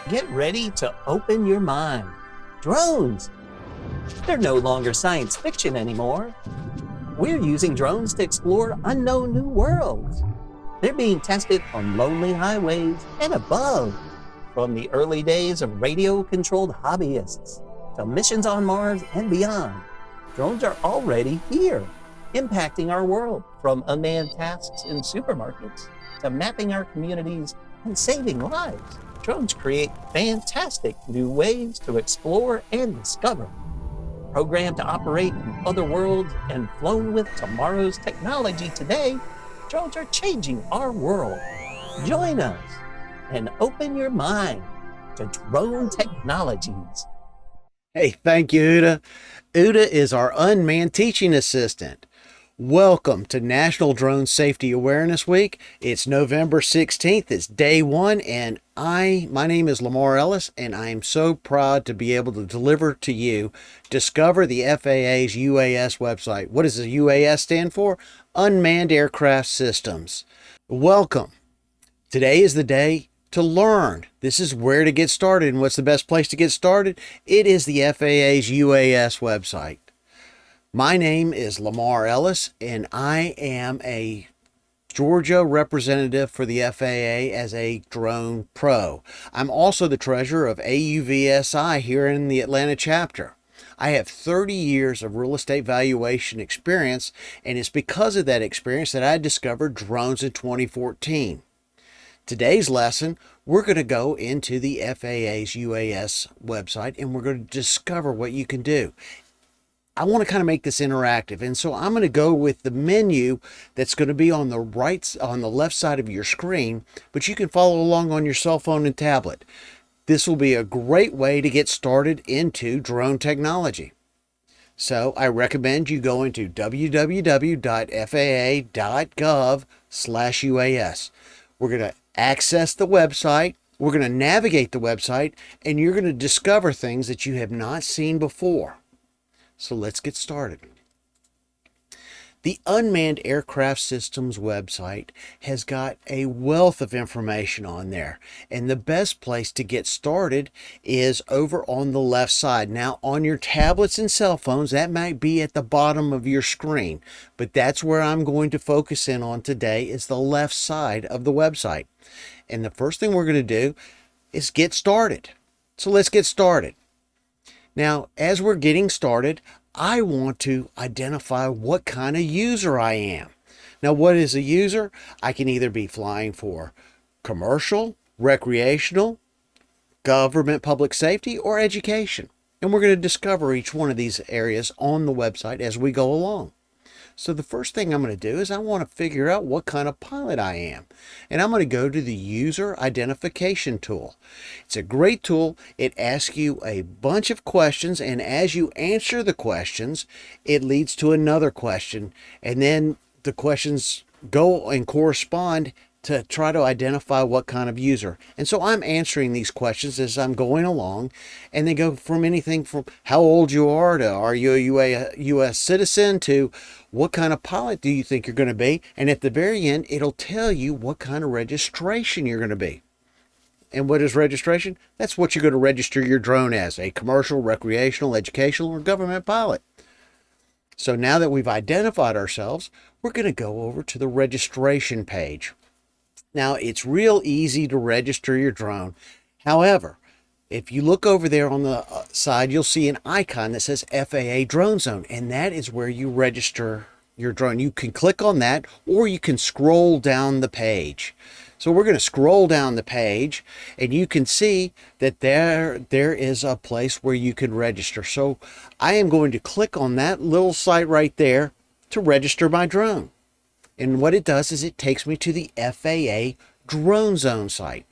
Get ready to open your mind. Drones! They're no longer science fiction anymore. We're using drones to explore unknown new worlds. They're being tested on lonely highways and above. From the early days of radio-controlled hobbyists to missions on Mars and beyond, drones are already here, impacting our world from unmanned tasks in supermarkets to mapping our communities and saving lives. Drones create fantastic new ways to explore and discover. Programmed to operate in other worlds and flown with tomorrow's technology today, drones are changing our world. Join us and open your mind to drone technologies. Hey, thank you, Uda. Uda is our unmanned teaching assistant. Welcome to National Drone Safety Awareness Week. It's November 16th. It's day one, and my name is Lamar Ellis, and I am so proud to be able to deliver to you Discover the FAA's UAS website. What does the UAS stand for? Unmanned Aircraft Systems. Welcome. Today is the day to learn. This is where to get started, and what's the best place to get started? It is the FAA's UAS website. My name is Lamar Ellis, and I am a Georgia representative for the FAA as a drone pro. I'm also the treasurer of AUVSI here in the Atlanta chapter. I have 30 years of real estate valuation experience, and it's because of that experience that I discovered drones in 2014. Today's lesson, we're going to go into the FAA's UAS website, and we're going to discover what you can do. I want to kind of make this interactive, and so I'm going to go with the menu that's going to be on the left side of your screen, but you can follow along on your cell phone and tablet. This will be a great way to get started into drone technology. So I recommend you go into www.faa.gov/UAS. We're going to access the website. We're going to navigate the website, and you're going to discover things that you have not seen before. So let's get started. The Unmanned Aircraft Systems website has got a wealth of information on there, and the best place to get started is over on the left side. Now, on your tablets and cell phones, that might be at the bottom of your screen, but that's where I'm going to focus in on today, is the left side of the website. And the first thing we're going to do is get started. So let's get started. Now, as we're getting started, I want to identify what kind of user I am. Now, what is a user? I can either be flying for commercial, recreational, government, public safety, or education. And we're going to discover each one of these areas on the website as we go along. So the first thing I'm going to do is I want to figure out what kind of pilot I am. And I'm going to go to the User Identification tool. It's a great tool. It asks you a bunch of questions, and as you answer the questions, it leads to another question. And then the questions go and correspond to try to identify what kind of user. And so I'm answering these questions as I'm going along, and they go from anything from how old you are to are you a U.S. citizen to what kind of pilot do you think you're going to be. And at the very end, it'll tell you what kind of registration you're going to be. And what is registration? That's what you're going to register your drone as, a commercial, recreational, educational, or government pilot. So now that we've identified ourselves, we're going to go over to the registration page. Now, it's real easy to register your drone. However, if you look over there on the side, you'll see an icon that says FAA Drone Zone, and that is where you register your drone. You can click on that, or you can scroll down the page. So we're going to scroll down the page, and you can see that there is a place where you can register. So I am going to click on that little site right there to register my drone. And what it does is it takes me to the FAA Drone Zone site.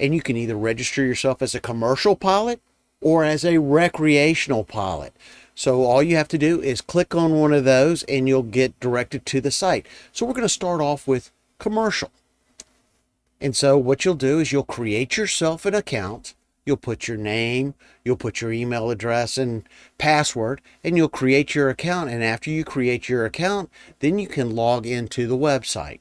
And you can either register yourself as a commercial pilot or as a recreational pilot. So all you have to do is click on one of those and you'll get directed to the site. So we're going to start off with commercial. And so what you'll do is you'll create yourself an account. You'll put your name, you'll put your email address and password, and you'll create your account. And after you create your account, then you can log into the website.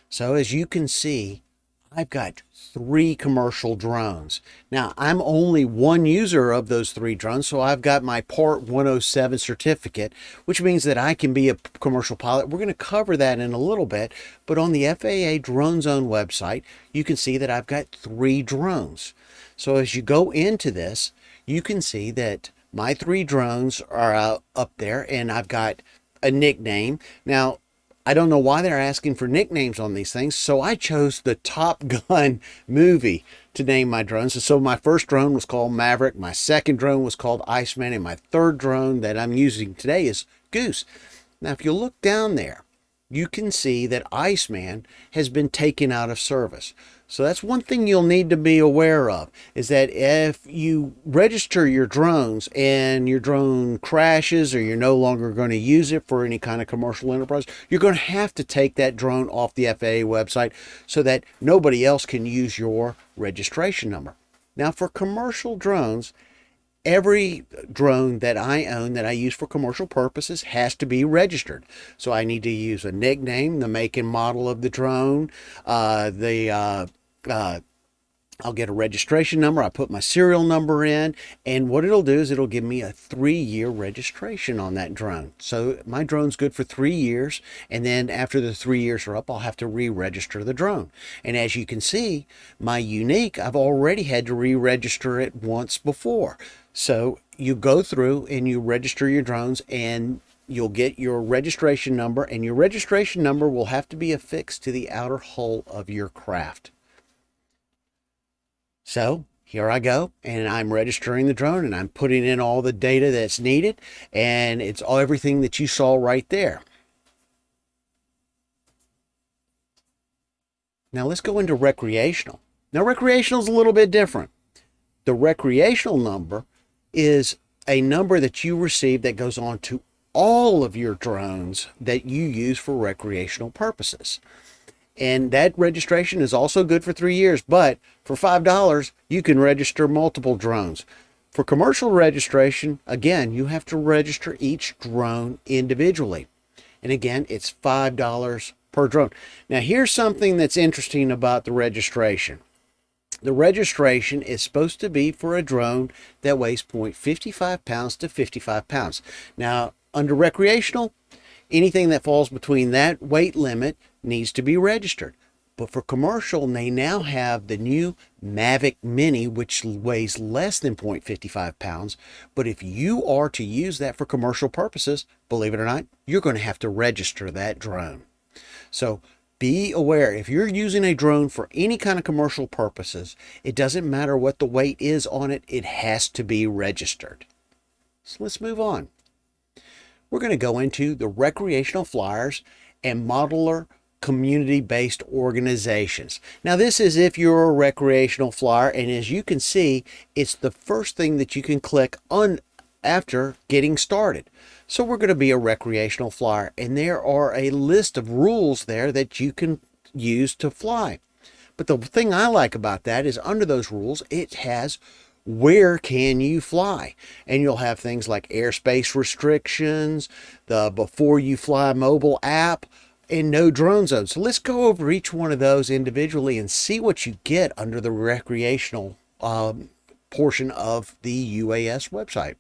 So as you can see, I've got 3 commercial drones. Now, I'm only one user of those 3 drones, so I've got my Part 107 certificate, which means that I can be a commercial pilot. We're going to cover that in a little bit, but on the FAA Drone Zone website, you can see that I've got 3 drones. So as you go into this, you can see that my 3 drones are up there, and I've got a nickname. Now, I don't know why they're asking for nicknames on these things, so I chose the Top Gun movie to name my drones. And so my first drone was called Maverick, my second drone was called Iceman, and my third drone that I'm using today is Goose. Now, if you look down there, you can see that Iceman has been taken out of service. So that's one thing you'll need to be aware of, is that if you register your drones and your drone crashes or you're no longer going to use it for any kind of commercial enterprise, you're going to have to take that drone off the FAA website so that nobody else can use your registration number. Now, for commercial drones, every drone that I own that I use for commercial purposes has to be registered. So I need to use a nickname, the make and model of the drone, I'll get a registration number. I put my serial number in, and what it'll do is it'll give me a 3-year registration on that drone. So my drone's good for 3 years, and then after the 3 years are up, I'll have to re-register the drone. And as you can see, my unique, I've already had to re-register it once before. So you go through and you register your drones, and you'll get your registration number, and your registration number will have to be affixed to the outer hull of your craft. So here I go, and I'm registering the drone, and I'm putting in all the data that's needed, and it's all everything that you saw right there. Now let's go into recreational. Now recreational is a little bit different. The recreational number is a number that you receive that goes on to all of your drones that you use for recreational purposes. And that registration is also good for 3 years, but for $5, you can register multiple drones. For commercial registration, again, you have to register each drone individually. And again, it's $5 per drone. Now, here's something that's interesting about the registration. The registration is supposed to be for a drone that weighs 0.55 pounds to 55 pounds. Now, under recreational, anything that falls between that weight limit needs to be registered. But for commercial, they now have the new Mavic Mini, which weighs less than 0.55 pounds. But if you are to use that for commercial purposes, believe it or not, you're going to have to register that drone. So be aware, if you're using a drone for any kind of commercial purposes, it doesn't matter what the weight is on it, it has to be registered. So let's move on. We're going to go into the recreational flyers and modeler community-based organizations. Now, this is if you're a recreational flyer, and as you can see, it's the first thing that you can click on after getting started. So we're going to be a recreational flyer, and there are a list of rules there that you can use to fly. But the thing I like about that is under those rules, it has where can you fly, and you'll have things like airspace restrictions, the before you fly mobile app, and no drone zone. So let's go over each one of those individually and see what you get under the recreational portion of the UAS website.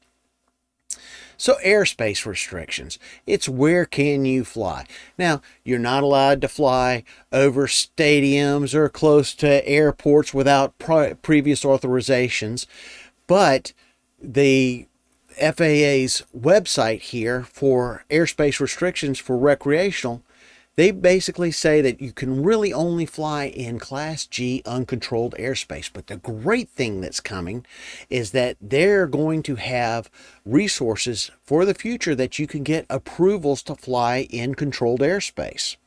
So airspace restrictions, it's where can you fly. Now, you're not allowed to fly over stadiums or close to airports without previous authorizations, but the FAA's website here for airspace restrictions for recreational, they basically say that you can really only fly in Class G uncontrolled airspace. But the great thing that's coming is that they're going to have resources for the future that you can get approvals to fly in controlled airspace.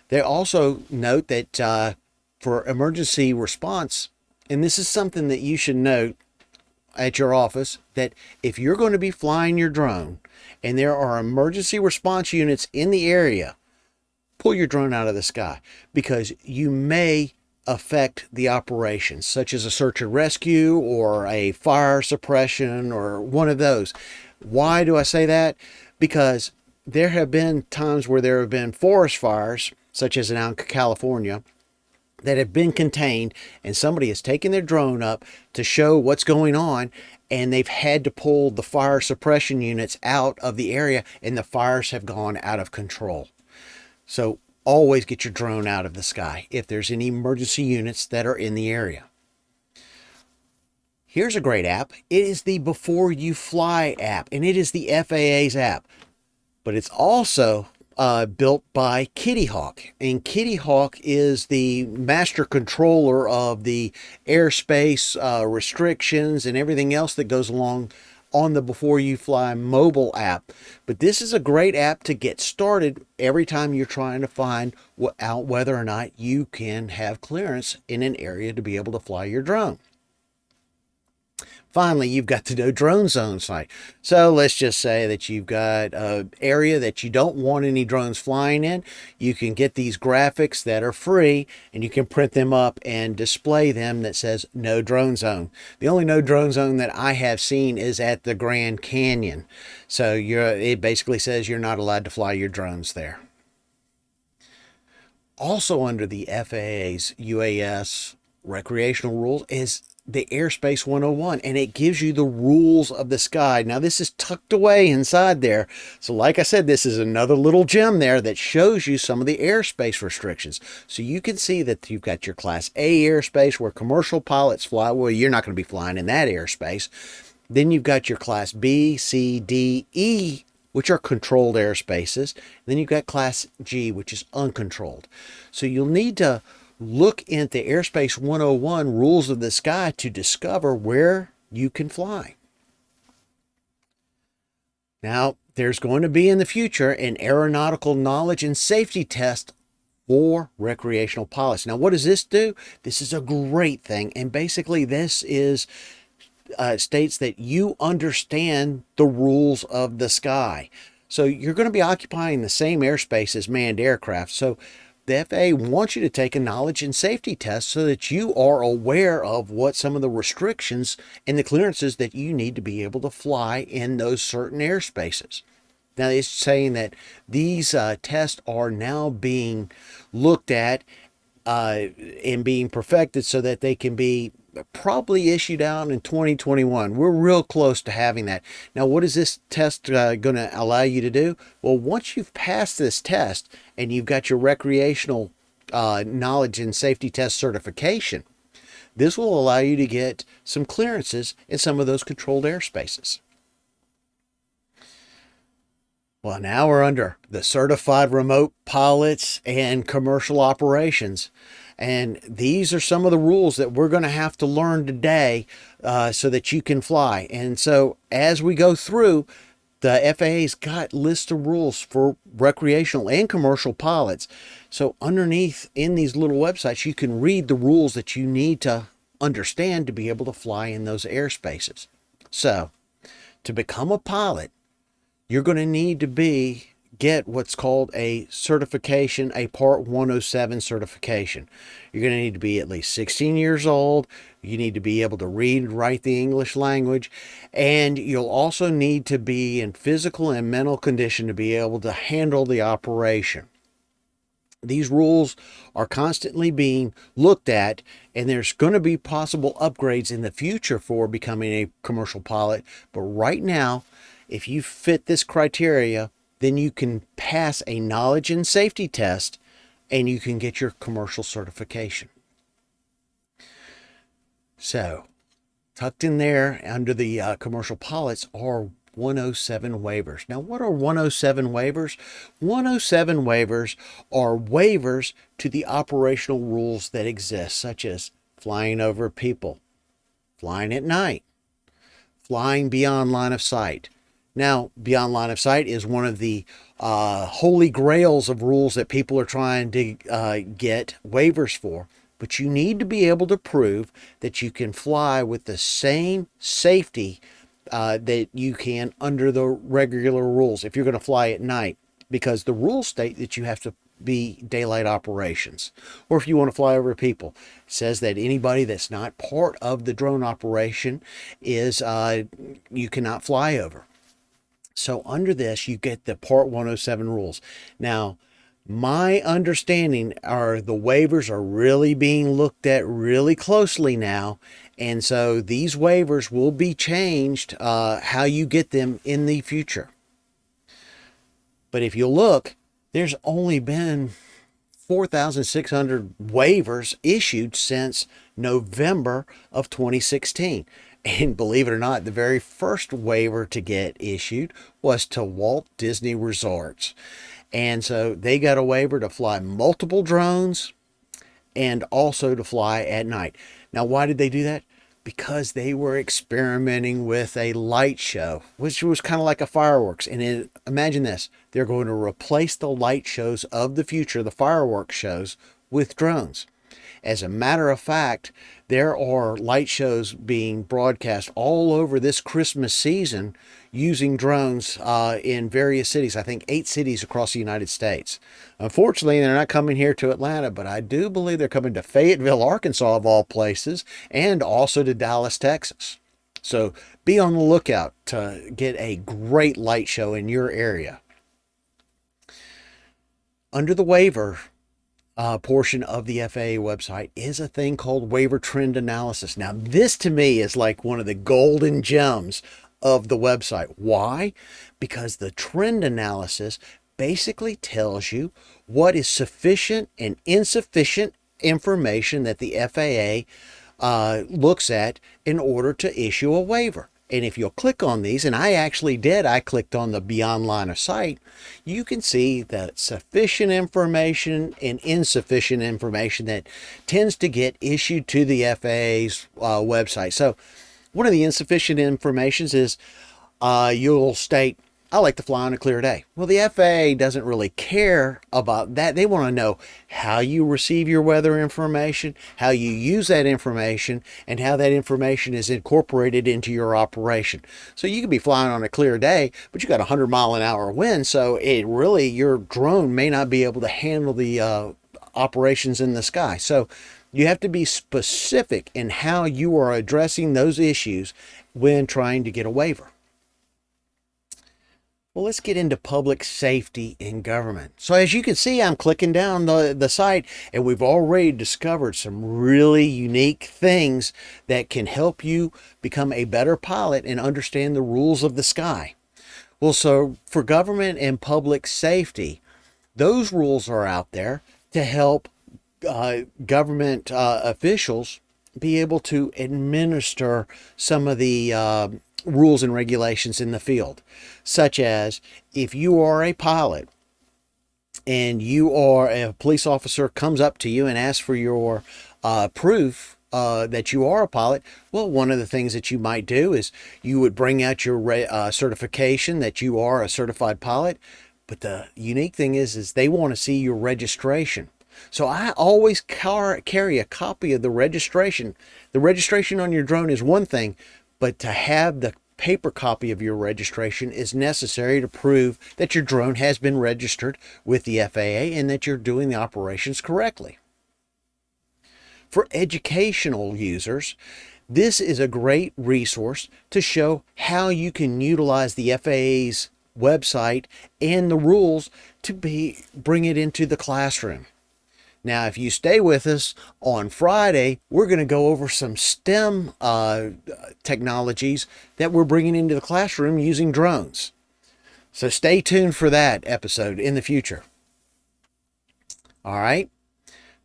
They also note that for emergency response, and this is something that you should note at your office, that if you're going to be flying your drone and there are emergency response units in the area, pull your drone out of the sky, because you may affect the operations, such as a search and rescue or a fire suppression or one of those. Why do I say that? Because there have been times where there have been forest fires, such as in California, that have been contained, and somebody has taken their drone up to show what's going on, and they've had to pull the fire suppression units out of the area, and the fires have gone out of control. So always get your drone out of the sky if there's any emergency units that are in the area. Here's a great app. It is the Before You Fly app, and it is the FAA's app, but it's also built by Kitty Hawk, and Kitty Hawk is the master controller of the airspace restrictions and everything else that goes along on the Before You Fly mobile app. But this is a great app to get started every time you're trying to find out whether or not you can have clearance in an area to be able to fly your drone. Finally, you've got the No Drone Zone site. So let's just say that you've got an area that you don't want any drones flying in. You can get these graphics that are free, and you can print them up and display them that says No Drone Zone. The only No Drone Zone that I have seen is at the Grand Canyon. So it basically says you're not allowed to fly your drones there. Also under the FAA's UAS recreational rules is the Airspace 101, and it gives you the rules of the sky. Now this is tucked away inside there, so like I said, this is another little gem there that shows you some of the airspace restrictions. So you can see that you've got your Class A airspace where commercial pilots fly. Well, you're not going to be flying in that airspace. Then you've got your Class B, C, D, E, which are controlled airspaces. Then you've got Class G, which is uncontrolled. So you'll need to look at the Airspace 101 rules of the sky to discover where you can fly. Now, there's going to be in the future an aeronautical knowledge and safety test for recreational pilots. Now, what does this do? This is a great thing, and basically this is states that you understand the rules of the sky. So you're going to be occupying the same airspace as manned aircraft. So the FAA wants you to take a knowledge and safety test so that you are aware of what some of the restrictions and the clearances that you need to be able to fly in those certain airspaces. Now, it's saying that these tests are now being looked at and being perfected so that they can be probably issued out in 2021. We're real close to having that. Now, what is this test going to allow you to do? Well, once you've passed this test and you've got your recreational knowledge and safety test certification, this will allow you to get some clearances in some of those controlled airspaces. Well, now we're under the certified remote pilots and commercial operations. And these are some of the rules that we're going to have to learn today so that you can fly. And so as we go through, the FAA's got lists of rules for recreational and commercial pilots. So underneath in these little websites, you can read the rules that you need to understand to be able to fly in those airspaces. So to become a pilot, you're going to need to get what's called a certification, a Part 107 certification. You're going to need to be at least 16 years old. You need to be able to read and write the English language. And you'll also need to be in physical and mental condition to be able to handle the operation. These rules are constantly being looked at, and there's going to be possible upgrades in the future for becoming a commercial pilot. But right now, if you fit this criteria, then you can pass a knowledge and safety test and you can get your commercial certification. So, tucked in there under the commercial pilots are 107 waivers. Now, what are 107 waivers? 107 waivers are waivers to the operational rules that exist, such as flying over people, flying at night, flying beyond line of sight. Now, beyond line of sight is one of the holy grails of rules that people are trying to get waivers for. But you need to be able to prove that you can fly with the same safety that you can under the regular rules if you're going to fly at night. Because the rules state that you have to be daylight operations. Or if you want to fly over people, it says that anybody that's not part of the drone operation is you cannot fly over. So under this, you get the Part 107 rules. Now, my understanding are the waivers are really being looked at really closely now. And so these waivers will be changed how you get them in the future. But if you look, there's only been 4,600 waivers issued since November of 2016. And believe it or not, the very first waiver to get issued was to Walt Disney Resorts. And so they got a waiver to fly multiple drones and also to fly at night. Now, why did they do that? Because they were experimenting with a light show, which was kind of like a fireworks. And imagine this, they're going to replace the light shows of the future, the fireworks shows, with drones. As a matter of fact, there are light shows being broadcast all over this Christmas season using drones in various cities. I think 8 cities across the United States. Unfortunately, they're not coming here to Atlanta, but I do believe they're coming to Fayetteville, Arkansas, of all places, and also to Dallas, Texas. So be on the lookout to get a great light show in your area. Under the waiver portion of the FAA website is a thing called waiver trend analysis. Now, this to me is like one of the golden gems of the website. Why? Because the trend analysis basically tells you what is sufficient and insufficient information that the FAA looks at in order to issue a waiver. And if you'll click on these, and I actually did, I clicked on the Beyond Line of Sight, you can see that sufficient information and insufficient information that tends to get issued to the FAA's website. So one of the insufficient informations is you'll state, I like to fly on a clear day. Well, the FAA doesn't really care about that. They want to know how you receive your weather information, how you use that information, and how that information is incorporated into your operation. So you could be flying on a clear day, but you got a 100-mile-an-hour wind, so your drone may not be able to handle the operations in the sky. So you have to be specific in how you are addressing those issues when trying to get a waiver. Well, let's get into public safety in government. So as you can see, I'm clicking down the site, and we've already discovered some really unique things that can help you become a better pilot and understand the rules of the sky. Well, so for government and public safety, those rules are out there to help government officials be able to administer some of the rules and regulations in the field, such as if you are a pilot and a police officer comes up to you and asks for your proof that you are a pilot. Well, one of the things that you might do is you would bring out your certification that you are a certified pilot. But the unique thing is they want to see your registration. So I always carry a copy of the registration. The registration on your drone is one thing, but to have the paper copy of your registration is necessary to prove that your drone has been registered with the FAA and that you're doing the operations correctly. For educational users, this is a great resource to show how you can utilize the FAA's website and the rules to bring it into the classroom. Now, if you stay with us on Friday, we're going to go over some STEM technologies that we're bringing into the classroom using drones. So stay tuned for that episode in the future. All right.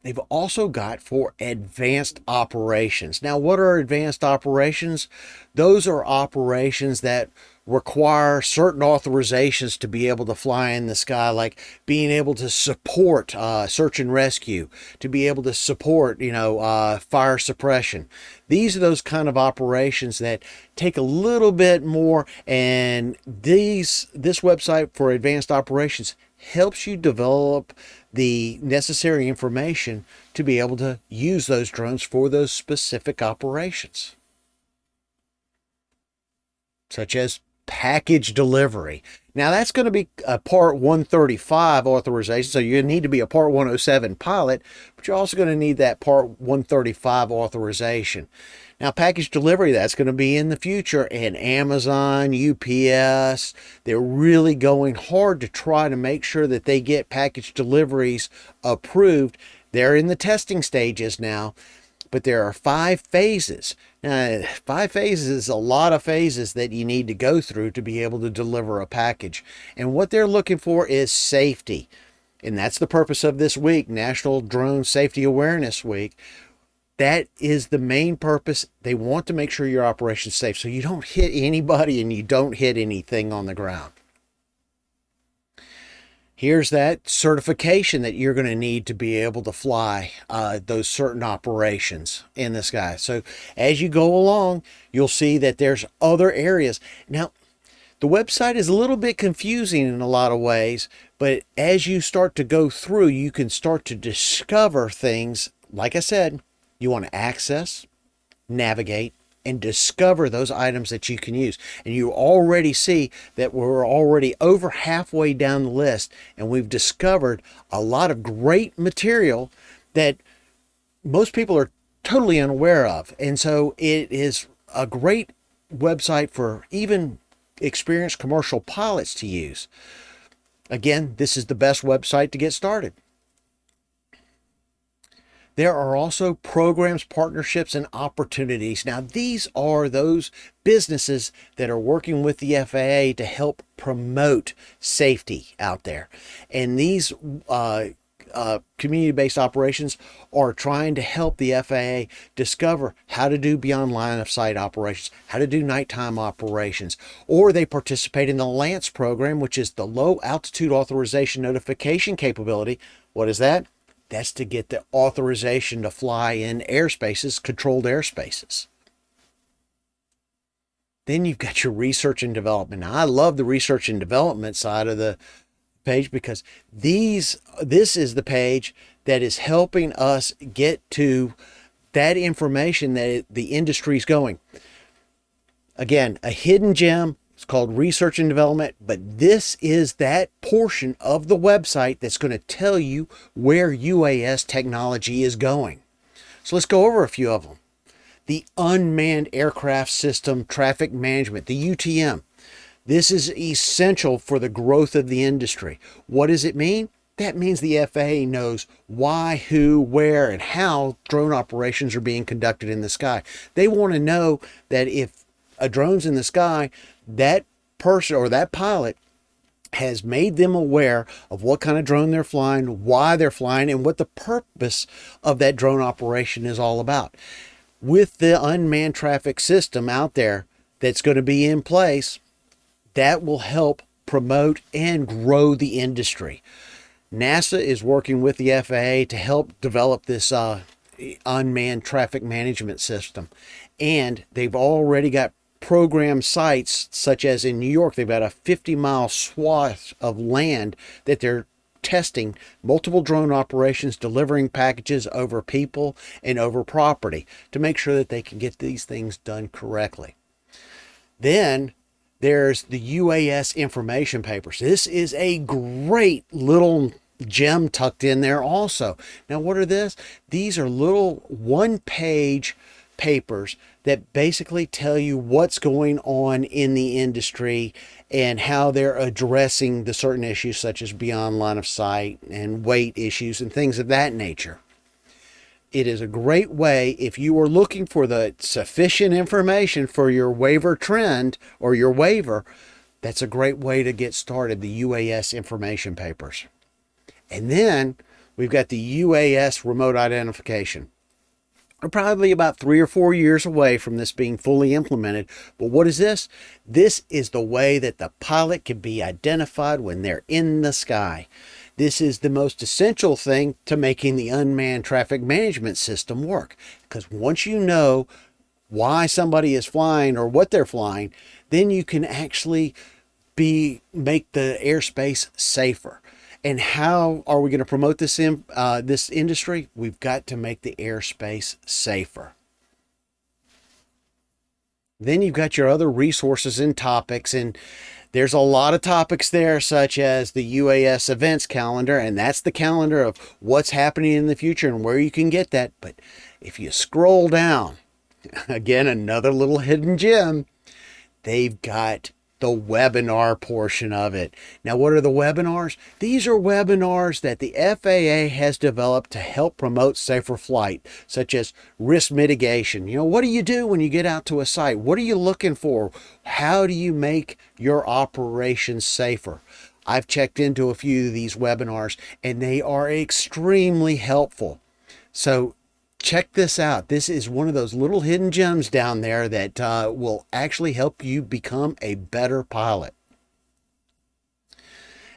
They've also got for advanced operations. Now, what are advanced operations? Those are operations that require certain authorizations to be able to fly in the sky, like being able to support search and rescue, to be able to support, fire suppression. These are those kind of operations that take a little bit more, and this website for advanced operations helps you develop the necessary information to be able to use those drones for those specific operations, such as package delivery. Now that's going to be a Part 135 authorization, so you need to be a Part 107 pilot, but you're also going to need that Part 135 authorization. Now package delivery, that's going to be in the future, and Amazon, UPS, they're really going hard to try to make sure that they get package deliveries approved. They're in the testing stages now, but there are 5 phases. Now, 5 phases is a lot of phases that you need to go through to be able to deliver a package. And what they're looking for is safety. And that's the purpose of this week, National Drone Safety Awareness Week. That is the main purpose. They want to make sure your operation's safe so you don't hit anybody and you don't hit anything on the ground. Here's that certification that you're going to need to be able to fly those certain operations in the sky. So as you go along, you'll see that there's other areas. Now, the website is a little bit confusing in a lot of ways, but as you start to go through, you can start to discover things. Like I said, you want to access, navigate, and discover those items that you can use. And you already see that we're already over halfway down the list, and we've discovered a lot of great material that most people are totally unaware of. And so it is a great website for even experienced commercial pilots to use. Again, this is the best website to get started. There are also programs, partnerships, and opportunities. Now, these are those businesses that are working with the FAA to help promote safety out there. And these community-based operations are trying to help the FAA discover how to do beyond line of sight operations, how to do nighttime operations, or they participate in the LANCE program, which is the Low Altitude Authorization Notification Capability. What is that? That's to get the authorization to fly in airspaces, controlled airspaces. Then you've got your research and development. Now, I love the research and development side of the page because this is the page that is helping us get to that information that the industry's going. Again, a hidden gem. It's called research and development, but this is that portion of the website that's going to tell you where UAS technology is going. So let's go over a few of them. The Unmanned Aircraft System Traffic Management, the UTM. This is essential for the growth of the industry. What does it mean? That means the FAA knows why, who, where, and how drone operations are being conducted in the sky. They want to know that if a drone's in the sky, that person or that pilot has made them aware of what kind of drone they're flying, why they're flying, and what the purpose of that drone operation is all about. With the unmanned traffic system out there that's going to be in place, that will help promote and grow the industry. NASA is working with the FAA to help develop this unmanned traffic management system. And they've already got program sites, such as in New York, they've got a 50-mile swath of land that they're testing multiple drone operations, delivering packages over people and over property to make sure that they can get these things done correctly. Then there's the UAS information papers. This is a great little gem tucked in there also. Now, what are this? These are little one-page papers that basically tell you what's going on in the industry and how they're addressing the certain issues such as beyond line of sight and weight issues and things of that nature. It is a great way if you are looking for the sufficient information for your waiver trend or your waiver. That's a great way to get started, the UAS information papers. And then we've got the UAS remote identification. We're probably about 3 or 4 years away from this being fully implemented. But what is this? This is the way that the pilot can be identified when they're in the sky. This is the most essential thing to making the unmanned traffic management system work. Because once you know why somebody is flying or what they're flying, then you can actually make the airspace safer. And how are we going to promote this this industry? We've got to make the airspace safer. Then you've got your other resources and topics, and there's a lot of topics there, such as the UAS events calendar, and that's the calendar of what's happening in the future and where you can get that. But if you scroll down, again, another little hidden gem, they've got the webinar portion of it. Now, what are the webinars? These are webinars that the FAA has developed to help promote safer flight, such as risk mitigation. You know, what do you do when you get out to a site? What are you looking for? How do you make your operations safer? I've checked into a few of these webinars, and they are extremely helpful. So check this out. This is one of those little hidden gems down there that will actually help you become a better pilot.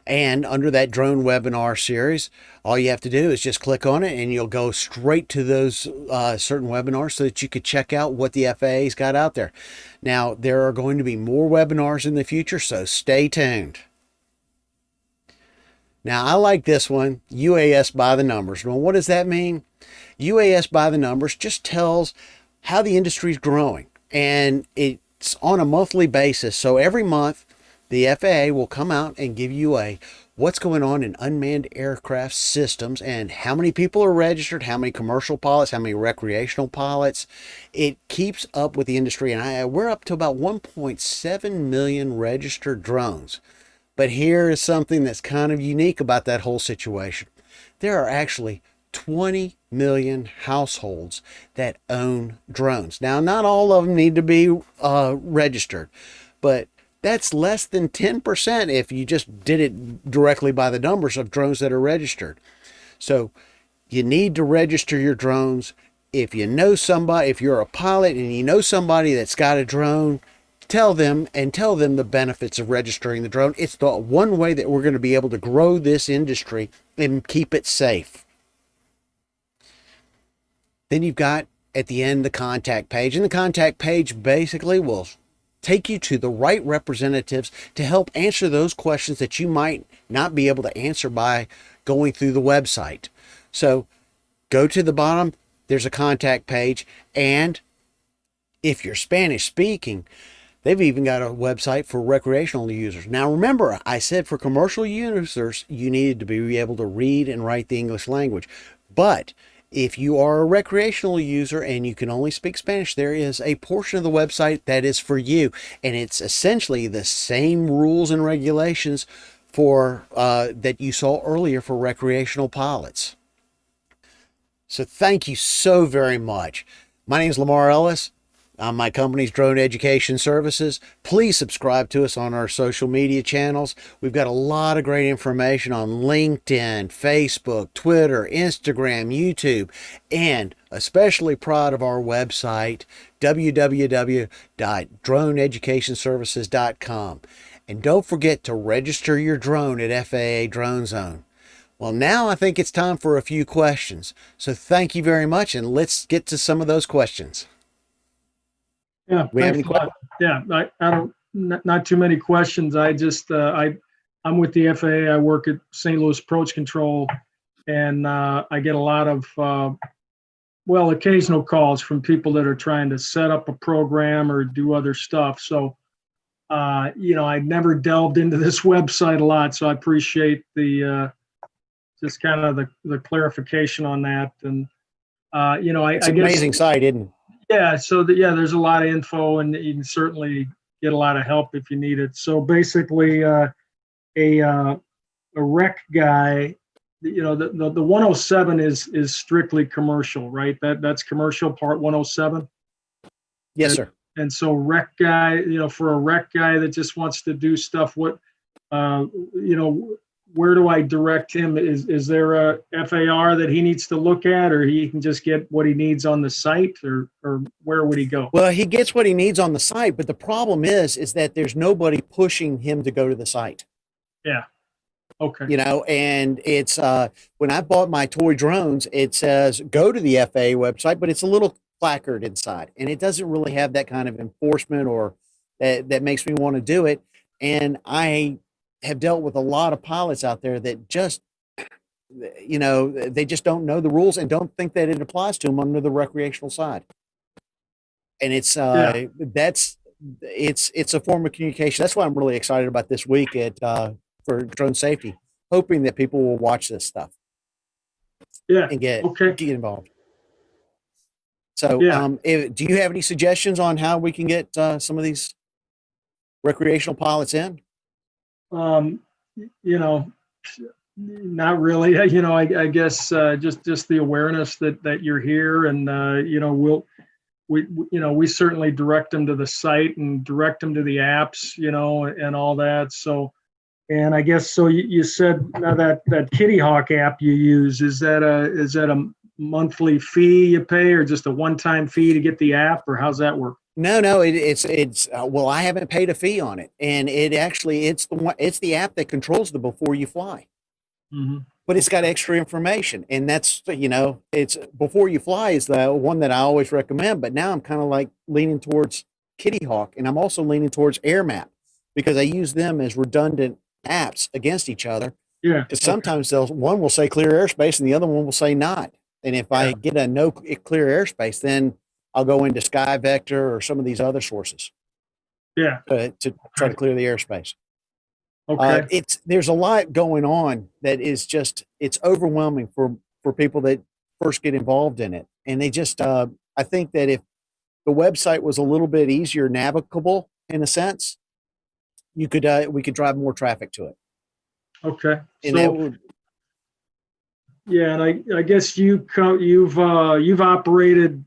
And under that drone webinar series, all you have to do is just click on it and you'll go straight to those certain webinars so that you could check out what the FAA's got out there. Now, there are going to be more webinars in the future, so stay tuned. Now, I like this one, UAS by the numbers. Well, what does that mean? UAS by the numbers just tells how the industry is growing, and it's on a monthly basis. So every month, the FAA will come out and give you what's going on in unmanned aircraft systems and how many people are registered, how many commercial pilots, how many recreational pilots. It keeps up with the industry, and we're up to about 1.7 million registered drones. But here is something that's kind of unique about that whole situation. There are actually 20 million households that own drones. Now, not all of them need to be registered, but that's less than 10% if you just did it directly by the numbers of drones that are registered. So you need to register your drones. If you know somebody, if you're a pilot and you know somebody that's got a drone, tell them the benefits of registering the drone. It's the one way that we're going to be able to grow this industry and keep it safe. Then you've got at the end the contact page, and the contact page basically will take you to the right representatives to help answer those questions that you might not be able to answer by going through the website. So go to the bottom, there's a contact page, and if you're Spanish speaking, they've even got a website for recreational users. Now remember, I said for commercial users, you needed to be able to read and write the English language. But if you are a recreational user and you can only speak Spanish, there is a portion of the website that is for you. And it's essentially the same rules and regulations for that you saw earlier for recreational pilots. So thank you so very much. My name is Lamar Ellis. My company's Drone Education Services. Please subscribe to us on our social media channels. We've got a lot of great information on LinkedIn, Facebook, Twitter, Instagram, YouTube, and especially proud of our website, www.droneeducationservices.com. And don't forget to register your drone at FAA Drone Zone. Well, now I think it's time for a few questions. So thank you very much, and let's get to some of those questions. Yeah, We have thanks any a lot. Yeah, I don't, not too many questions. I just, I'm with the FAA. I work at St. Louis Approach Control, and I get a lot of, well, occasional calls from people that are trying to set up a program or do other stuff. So, you know, I never delved into this website a lot, so I appreciate the, just kind of the clarification on that. And, you know, It's I an guess, amazing site, isn't it? yeah, so yeah, there's a lot of info, and you can certainly get a lot of help if you need it. So basically, a rec guy, you know, the 107 is strictly commercial, right? That's commercial part 107. Yes, sir. And so rec guy, you know, for a rec guy that just wants to do stuff, what, you know, where do I direct him? Is there a FAR that he needs to look at, or he can just get what he needs on the site, or where would he go? Well, he gets what he needs on the site, but the problem is that there's nobody pushing him to go to the site. Yeah. Okay. You know, and it's when I bought my toy drones, it says go to the FAA website, but it's a little placard inside, and it doesn't really have that kind of enforcement or that makes me want to do it. And I have dealt with a lot of pilots out there that just, you know, they just don't know the rules and don't think that it applies to them under the recreational side. And it's Yeah. it's a form of communication. That's why I'm really excited about this week at for drone safety, hoping that people will watch this stuff Yeah. and Okay. get involved. So, Yeah. do you have any suggestions on how we can get some of these recreational pilots in? Um, you know, not really. I guess just the awareness that you're here, and we certainly direct them to the site and direct them to the apps, and all that. So, and I guess so. You said now that Kitty Hawk app you use, is that a monthly fee you pay, or just a one-time fee to get the app, or how's that work? No, it's well, I haven't paid a fee on it, and it's the app that controls the before you fly, Hmm. but it's got extra information, and that's it's before you fly is the one that I always recommend. But now I'm kind of like leaning towards Kitty Hawk, and I'm also leaning towards AirMap because I use them as redundant apps against each other. Yeah. Because Okay. sometimes one will say clear airspace and the other one will say not. And if Yeah. I get a no clear airspace, then I'll go into Sky Vector or some of these other sources Yeah. to try to clear the airspace. Okay. There's a lot going on that is just it's overwhelming for people that first get involved in it, and they just I think that if the website was a little bit easier navigable in a sense, you could we could drive more traffic to it, Okay. and that So would yeah, and I guess you've operated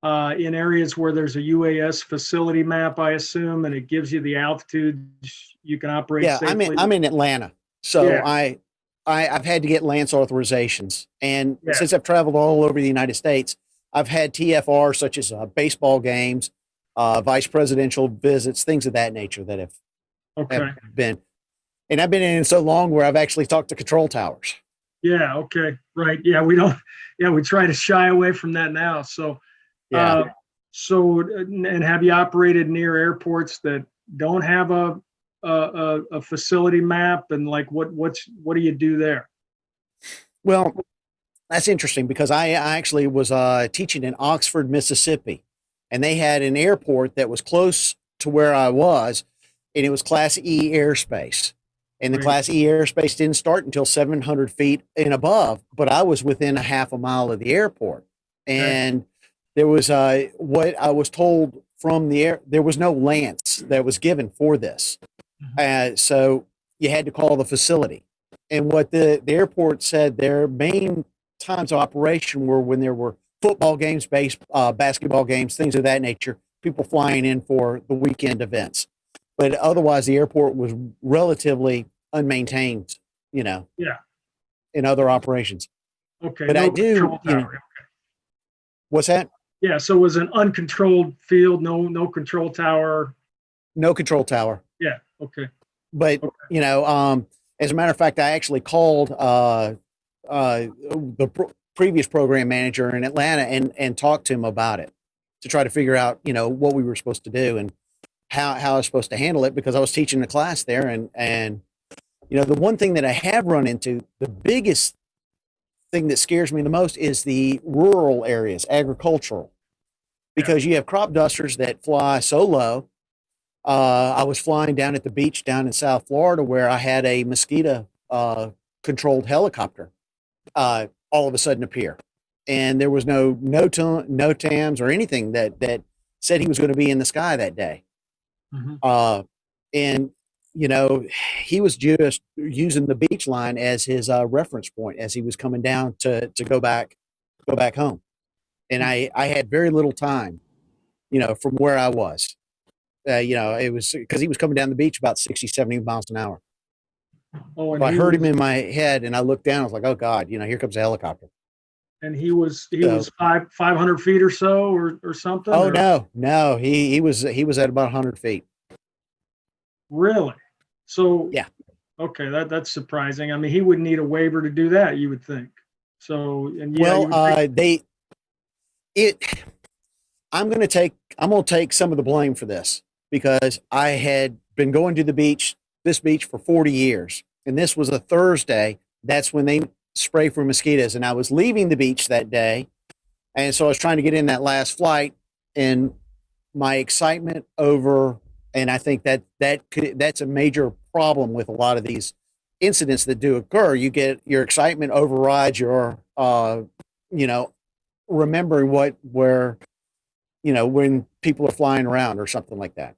in areas where there's a UAS facility map, I assume, and it gives you the altitude you can operate yeah. safely. I'm in Atlanta, so Yeah. I've had to get Lance authorizations, and Yeah. since I've traveled all over the United States, I've had TFR such as baseball games, vice presidential visits, things of that nature that have Okay. been, and I've been in so long where I've actually talked to control towers. Yeah. Okay. Right. Yeah. We don't. Yeah. We try to shy away from that now. So, Yeah. uh, and have you operated near airports that don't have a facility map, and like what do you do there? Well, that's interesting because I actually was teaching in Oxford, Mississippi, and they had an airport that was close to where I was, and it was Class E airspace. And the Right. Class E airspace didn't start until 700 feet and above, but I was within a half a mile of the airport. Okay. And there was what I was told from the air, there was no Lance that was given for this. So you had to call the facility. And what the airport said, their main times of operation were when there were football games, basketball games, things of that nature, people flying in for the weekend events. But otherwise, the airport was relatively unmaintained, Yeah. in other operations. Okay. But No I do, control tower. what's that? Yeah. So it was an uncontrolled field. No control tower. No control tower. Yeah. Okay. But, Okay. as a matter of fact, I actually called the previous program manager in Atlanta and talked to him about it to try to figure out, what we were supposed to do and how I was supposed to handle it because I was teaching the class there. And the one thing that I have run into, the biggest thing that scares me the most is the rural areas, agricultural, because you have crop dusters that fly so low. I was flying down at the beach down in South Florida where I had a mosquito controlled helicopter all of a sudden appear, and there was no TAMs or anything that said he was going to be in the sky that day. Mhm. And he was just using the beach line as his reference point as he was coming down to go back home. And I had very little time, from where I was. It was because he was coming down the beach about 60, 70 miles an hour. Oh, So I heard him in my head and I looked down. I was like, oh God, here comes a helicopter. and he was So, 500 feet or so, or something. oh Or, no, he was at about 100 feet. really? So Yeah. okay, that's surprising. I mean, he wouldn't need a waiver to do that, you would think. So, and yeah, Well, you would think, I'm going to take some of the blame for this because I had been going to this beach for 40 years. And this was a Thursday. That's when they spray for mosquitoes. And I was leaving the beach that day. And so I was trying to get in that last flight. And my excitement over, and I think that's a major problem with a lot of these incidents that do occur. You get your excitement overrides your, you know, remembering where, when people are flying around or something like that.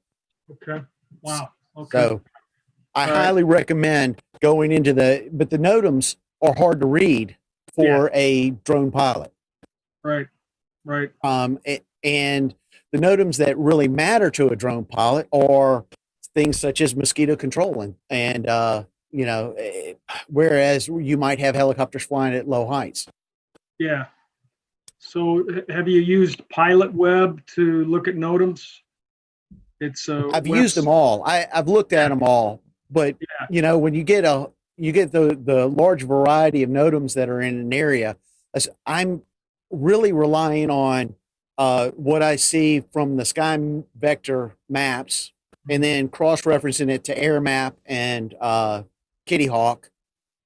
Okay. Wow. Okay. So I All right. highly recommend going into but the NOTAMs are hard to read for a drone pilot. Right. Right. And the NOTAMs that really matter to a drone pilot are things such as mosquito control and whereas you might have helicopters flying at low heights. Yeah. So have you used Pilot Web to look at NOTAMs? It's I've used them all. I've looked at them all, but when you get the large variety of NOTAMs that are in an area, I'm really relying on what I see from the Sky Vector maps, and then cross-referencing it to Air Map and Kitty Hawk.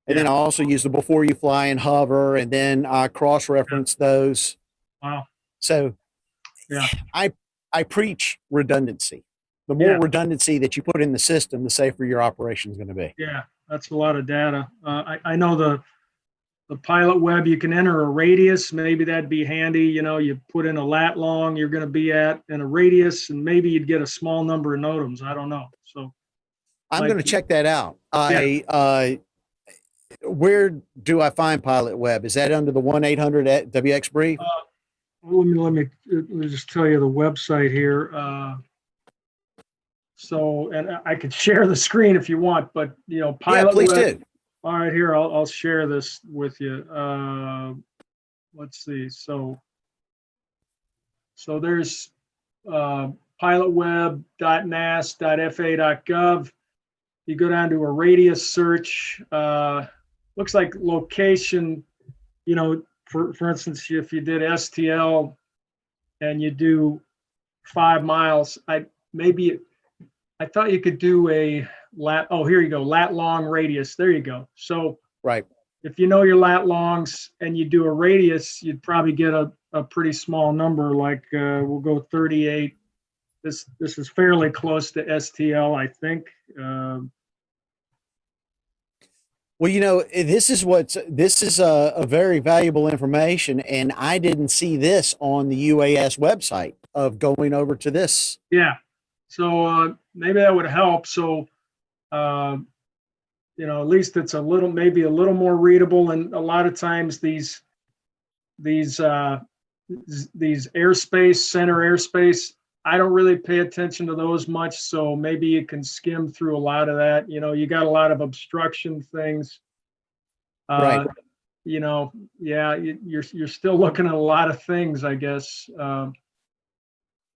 And then I also use the before you fly and hover, and then I cross-reference those. Wow. So I preach redundancy. The more redundancy that you put in the system, the safer your operation is going to be. Yeah, that's a lot of data. I know the Pilot Web, you can enter a radius. Maybe that'd be handy. You put in a lat long you're going to be at and a radius, and maybe you'd get a small number of NOTAMs. I don't know. So I'm going to check that out. Where do I find Pilot Web? Is that under the 1-800 WX brief? Let me just tell you the website here. And I could share the screen if you want, but Pilot please Web. do. All right, here I'll share this with you. Let's see. So there's pilotweb.nas.fa.gov. You go down to a radius search. Looks like location. For instance, if you did STL and you do 5 miles, I thought you could do a lat. Oh, here you go. Lat long radius. There you go. So if you know your lat longs and you do a radius, you'd probably get a pretty small number. Like we'll go 38. This is fairly close to STL, I think. Well, this is a very valuable information, and I didn't see this on the UAS website of going over to this. Yeah. So maybe that would help. So, at least it's maybe a little more readable. And a lot of times these airspace, center airspace, I don't really pay attention to those much. So maybe you can skim through a lot of that. You got a lot of obstruction things. Right. You're still looking at a lot of things, I guess.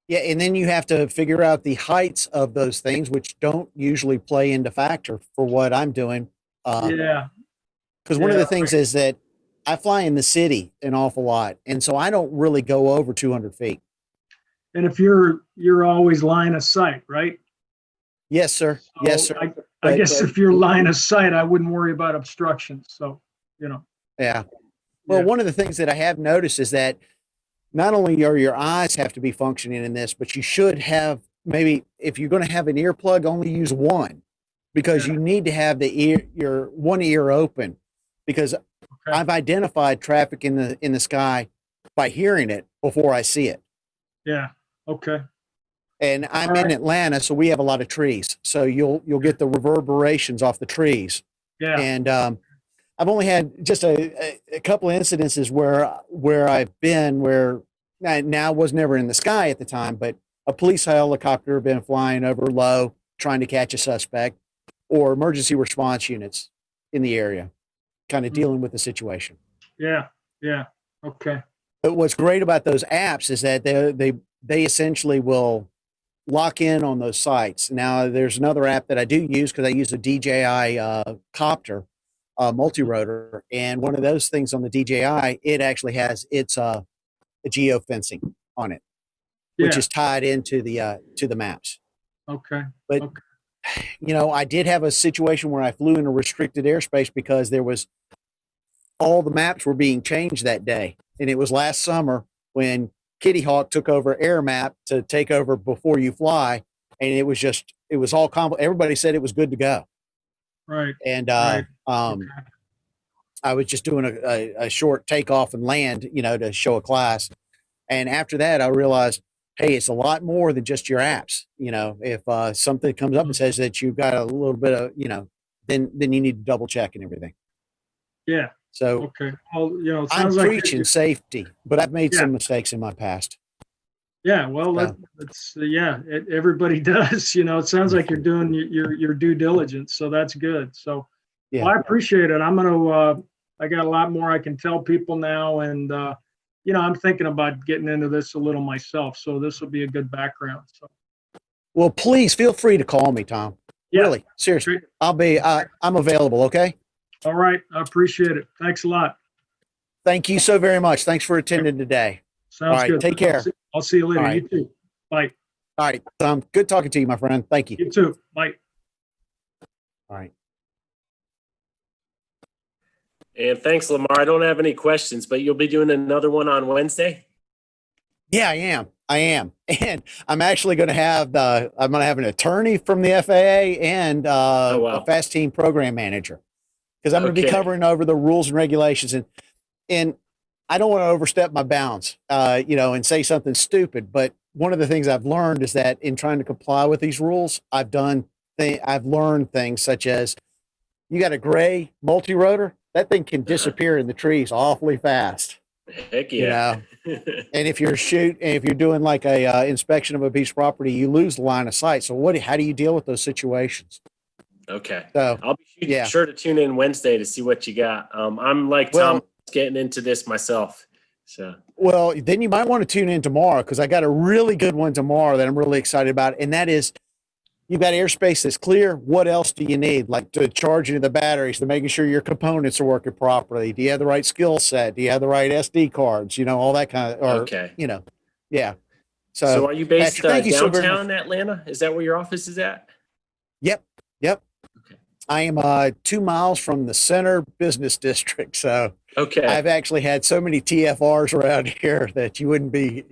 Yeah, and then you have to figure out the heights of those things, which don't usually play into factor for what I'm doing. Because one of the things is that I fly in the city an awful lot, and so I don't really go over 200 feet. And if you're always line of sight, right? Yes, sir. So yes, sir. I guess if you're line of sight, I wouldn't worry about obstruction. So, Yeah. Well, one of the things that I have noticed is that not only are your eyes have to be functioning in this, but you should have, maybe if you're going to have an earplug, only use one, because you need to have your one ear open, because I've identified traffic in the sky by hearing it before I see it. Yeah. Okay. And I'm in Atlanta, so we have a lot of trees. So you'll get the reverberations off the trees. Yeah. And I've only had just a couple of incidences where I've been where now I was never in the sky at the time, but a police helicopter had been flying over low trying to catch a suspect, or emergency response units in the area, kind of dealing with the situation. Yeah. Yeah. Okay. But what's great about those apps is that they essentially will lock in on those sites. Now, there's another app that I do use because I use a DJI copter multi-rotor, and one of those things on the DJI, it actually has its a geofencing on it, which is tied into the maps. Okay. But I did have a situation where I flew in a restricted airspace because all the maps were being changed that day, and it was last summer when Kitty Hawk took over Air Map to take over Before You Fly, and it was all everybody said it was good to go. Right. And Right. I was just doing a short takeoff and land, to show a class. And after that, I realized, hey, it's a lot more than just your apps. If something comes up and says that you've got a little bit of, then you need to double check and everything. Yeah. So Okay. Well, it I'm sounds like preaching safety, but I've made some mistakes in my past. Yeah. Well, everybody does. It sounds like you're doing your due diligence, so that's good. So, Yeah. well, I appreciate it. I got a lot more I can tell people now, and I'm thinking about getting into this a little myself. So this will be a good background. So. Well, please feel free to call me, Tom. Yeah. Really, seriously, I'm available. Okay. All right. I appreciate it. Thanks a lot. Thank you so very much. Thanks for attending today. Sounds All right, good. take care. I'll see you later. All right. You too. Bye. All right, Tom. Good talking to you, my friend. Thank you. You too. Bye. All right. And thanks, Lamar. I don't have any questions, but you'll be doing another one on Wednesday? Yeah, I am. And I'm actually going to have an attorney from the FAA and a FAA'S team program manager, because I'm going to be covering over the rules and regulations, and I don't want to overstep my bounds, and say something stupid. But one of the things I've learned is that in trying to comply with these rules, I've learned things such as, you got a gray multi-rotor, that thing can disappear in the trees awfully fast. Heck yeah. And if you're doing like a inspection of a piece of property, you lose the line of sight. So how do you deal with those situations? Okay. So I'll be sure to tune in Wednesday to see what you got. I'm like Tom, getting into this myself. So. Well, then you might want to tune in tomorrow, because I got a really good one tomorrow that I'm really excited about. And that is, you've got airspace that's clear. What else do you need? Like to charging of the batteries, to making sure your components are working properly. Do you have the right skill set? Do you have the right SD cards? All that kind of, yeah. So are you based Patrick, downtown Atlanta? Is that where your office is at? Yep. Okay. I am 2 miles from the center business district. So I've actually had so many TFRs around here that you wouldn't be,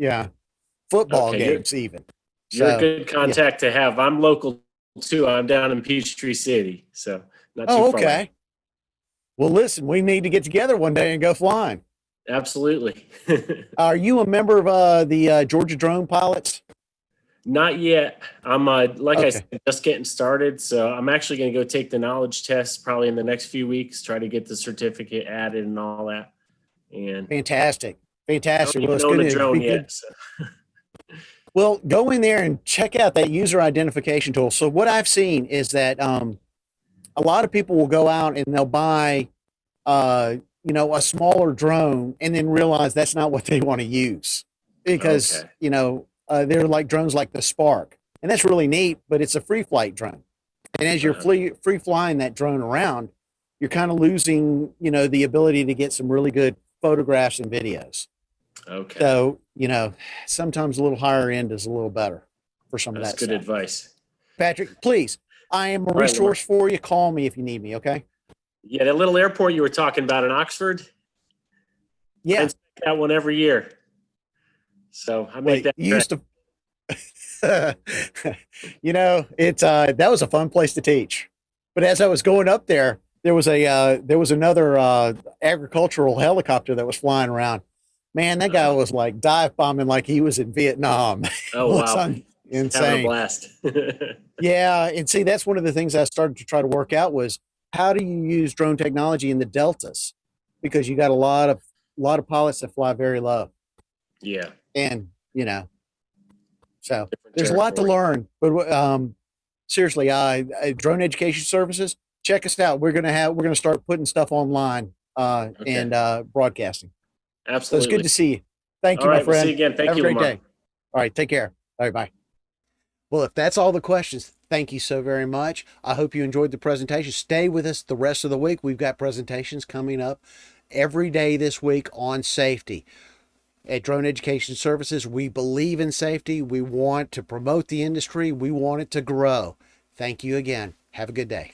football games even. You're a good contact to have. I'm local too. I'm down in Peachtree City, so not too far. Okay. Well, listen, we need to get together one day and go flying. Absolutely. Are you a member of the Georgia Drone Pilots? Not yet. I'm I said, just getting started. So I'm actually going to go take the knowledge test probably in the next few weeks. Try to get the certificate added and all that. And fantastic. Well, it's good a drone yet. So. Well, go in there and check out that user identification tool. So what I've seen is that a lot of people will go out and they'll buy, a smaller drone and then realize that's not what they want to use, because, they're like drones like the Spark. And that's really neat, but it's a free flight drone. And as you're free flying that drone around, you're kind of losing, the ability to get some really good photographs and videos. Okay. So, sometimes a little higher end is a little better for some of that stuff. That's good advice. Patrick, please, I am a resource for you. Call me if you need me, okay? Yeah, that little airport you were talking about in Oxford. Yeah. I check that one every year. So I make that. You used to, that was a fun place to teach. But as I was going up there, there was another agricultural helicopter that was flying around. Man, that guy was like dive bombing like he was in Vietnam. Oh, wow. Insane. Having a blast. Yeah. And see, that's one of the things I started to try to work out was, how do you use drone technology in the deltas? Because you got a lot of pilots that fly very low. Yeah. And, so there's a lot to learn, but seriously, Drone Education Services, check us out. We're going to start putting stuff online and broadcasting. Absolutely. So it's good to see you. Thank you, my friend. We'll see you again. Thank you, Have a great Lamar. day. All right. Take care. All right. Bye. Well, if that's all the questions, thank you so very much. I hope you enjoyed the presentation. Stay with us the rest of the week. We've got presentations coming up every day this week on safety. At Drone Education Services, we believe in safety. We want to promote the industry. We want it to grow. Thank you again. Have a good day.